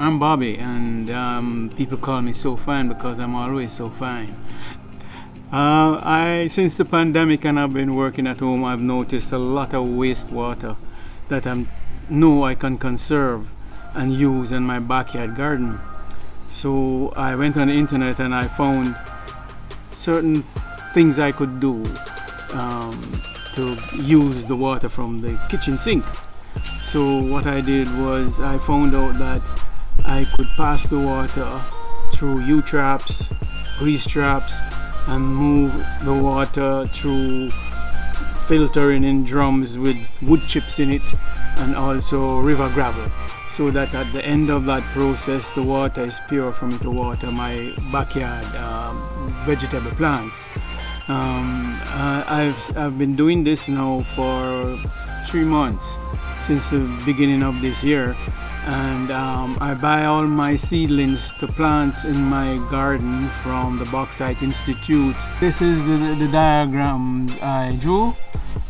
I'm Bobby, and people call me so fine because I'm always so fine. Since the pandemic and I've been working at home, I've noticed a lot of wastewater that I can conserve and use in my backyard garden. So I went on the internet and I found certain things I could do to use the water from the kitchen sink. So what I did was I found out that I could pass the water through U-traps, grease traps, and move the water through filtering in drums with wood chips in it, and also river gravel, so that at the end of that process the water is pure for me to water my backyard vegetable plants. I've been doing this now for 3 months, since the beginning of this year, and I buy all my seedlings to plant in my garden from the Bauxite Institute. This is the diagram I drew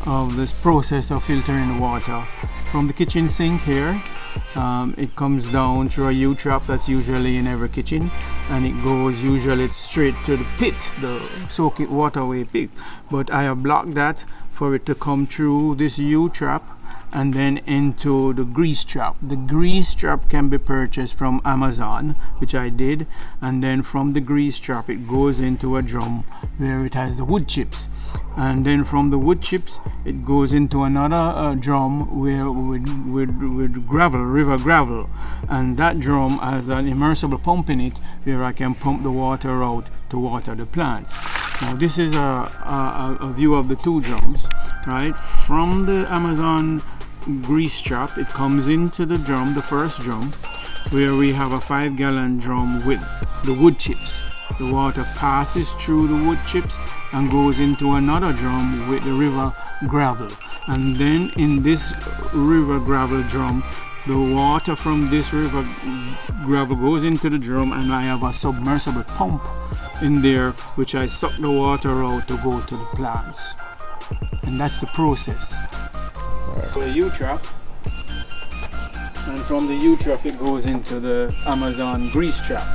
of this process of filtering the water from the kitchen sink here. It comes down through a U-trap that's usually in every kitchen, and it goes usually straight to the pit, the soak it waterway pit. But I have blocked that for it to come through this U-trap and then into the grease trap. The grease trap can be purchased from Amazon, which I did, and then from the grease trap it goes into a drum where it has the wood chips, and then from the wood chips it goes into another drum where with gravel, river gravel, and that drum has an immersible pump in it where I can pump the water out to water the plants. Now this is a view of the two drums, right? From the Amazon grease trap it comes into the drum, the first drum, where we have a 5-gallon drum with the wood chips. The water passes through the wood chips and goes into another drum with the river gravel, and then in this river gravel drum the water from this river gravel goes into the drum, and I have a submersible pump in there which I suck the water out to go to the plants, and that's the process. So the U-trap, and from the U-trap it goes into the Amazon grease trap.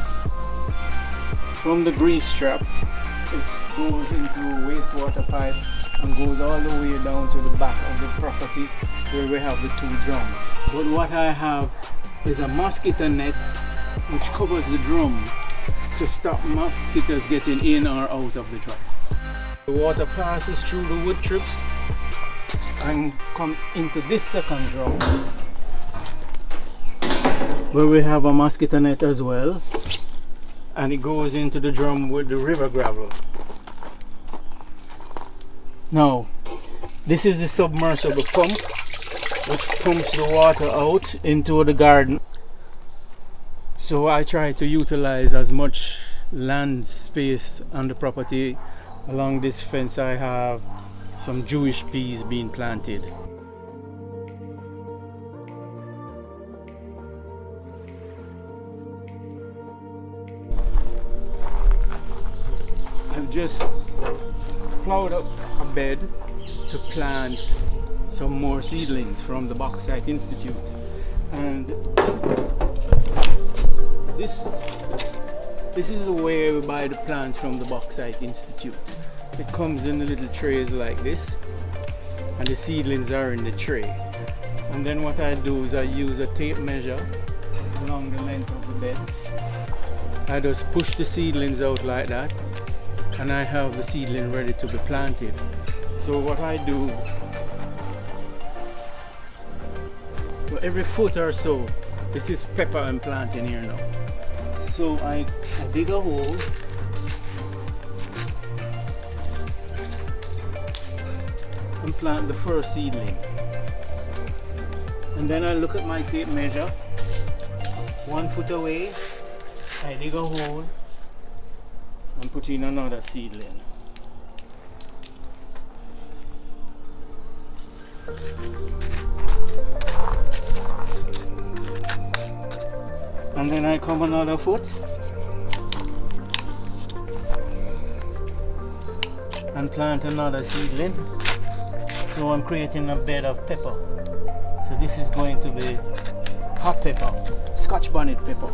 From the grease trap it goes into a wastewater pipe and goes all the way down to the back of the property where we have the two drums. But what I have is a mosquito net which covers the drum to stop mosquitoes getting in or out of the drum. The water passes through the wood chips and come into this second drum where we have a mosquito net as well, and it goes into the drum with the river gravel. Now this is the submersible pump which pumps the water out into the garden. So I try to utilize as much land space on the property. Along this fence I have some Jewish peas being planted. I've just plowed up a bed to plant some more seedlings from the Bauxite Institute, and this is the way we buy the plants from the Bauxite Institute. It comes in the little trays like this, and the seedlings are in the tray. And then what I do is I use a tape measure along the length of the bed. I just push the seedlings out like that, and I have the seedling ready to be planted. So what I do, for every foot or so, this is pepper I'm planting here now. So I dig a hole and plant the first seedling, and then I look at my tape measure. 1 foot away I dig a hole and put in another seedling. And then I come another foot and plant another seedling. So I'm creating a bed of pepper. So this is going to be hot pepper, Scotch bonnet pepper,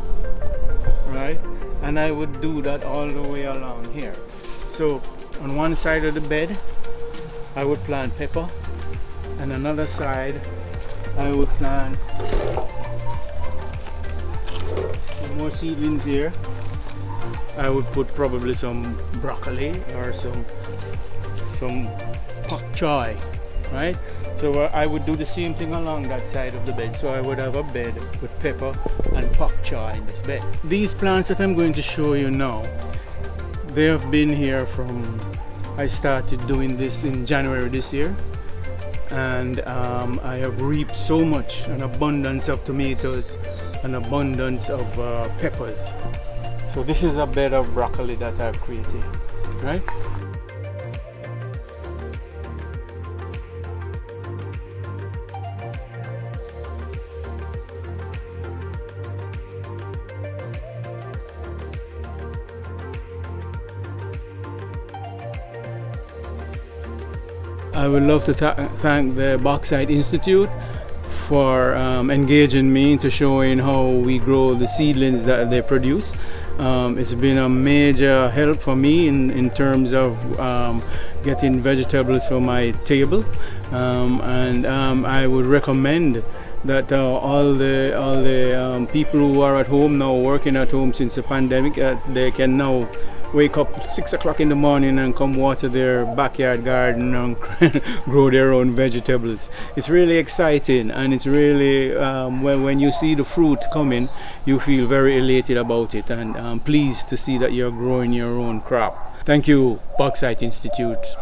right? And I would do that all the way along here. So on one side of the bed I would plant pepper, and another side I would plant more seedlings here. I would put probably some broccoli or some pak choy, right? So I would do the same thing along that side of the bed. So I would have a bed with pepper and pak choy in this bed. These plants that I'm going to show you now, they have been here from, I started doing this in January this year, and I have reaped so much, an abundance of tomatoes, an abundance of peppers. So this is a bed of broccoli that I've created, right? I would love to thank the Bauxite Institute for engaging me into showing how we grow the seedlings that they produce. It's been a major help for me in terms of getting vegetables for my table, and I would recommend that all the people who are at home now, working at home since the pandemic, they can now wake up 6 o'clock in the morning and come water their backyard garden and grow their own vegetables. It's really exciting, and it's really when you see the fruit coming, you feel very elated about it, and pleased to see that you're growing your own crop. Thank you, Bauxite Institute.